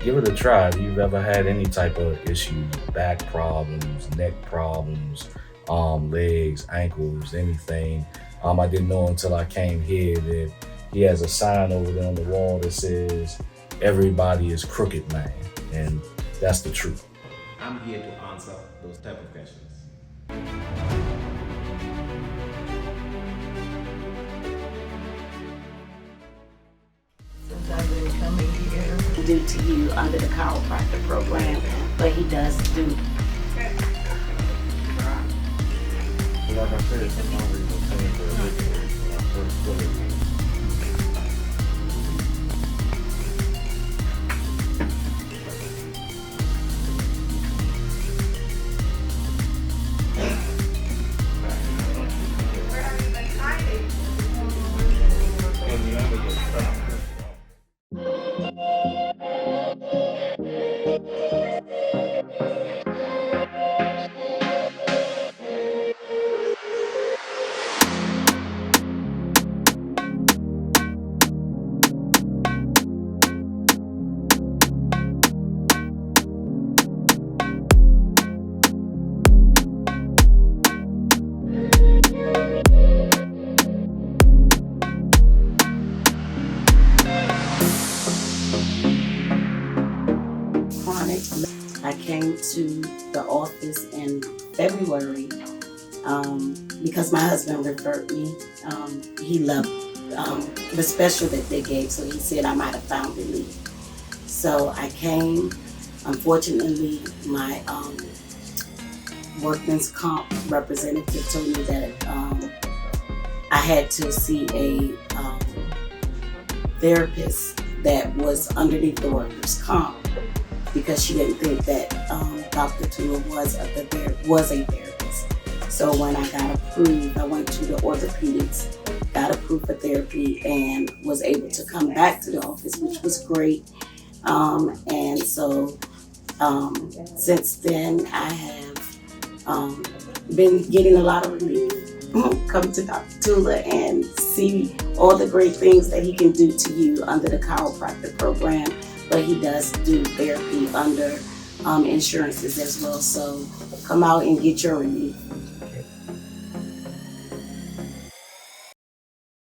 give it a try. If you've ever had any type of issues, back problems, neck problems, legs, ankles, anything. I didn't know until I came here that he has a sign over there on the wall that says, "Everybody is crooked, man," and that's the truth. I'm here to answer those type of questions. Since I've been coming here, due to you under the chiropractor program, but he does do. Like I said, I'm already saying for a living when I first started. I came to the office in February because my husband referred me. He loved the special that they gave, so he said I might have found relief. So I came. Unfortunately, my workman's comp representative told me that I had to see a therapist that was underneath the workers' comp, because she didn't think that Dr. Tela was a therapist. So when I got approved, I went to the orthopedics, got approved for therapy, and was able to come back to the office, which was great. And so since then, I have been getting a lot of relief. Come to Dr. Tela and see all the great things that he can do to you under the chiropractic program. But he does do therapy under insurances as well. So come out and get your relief.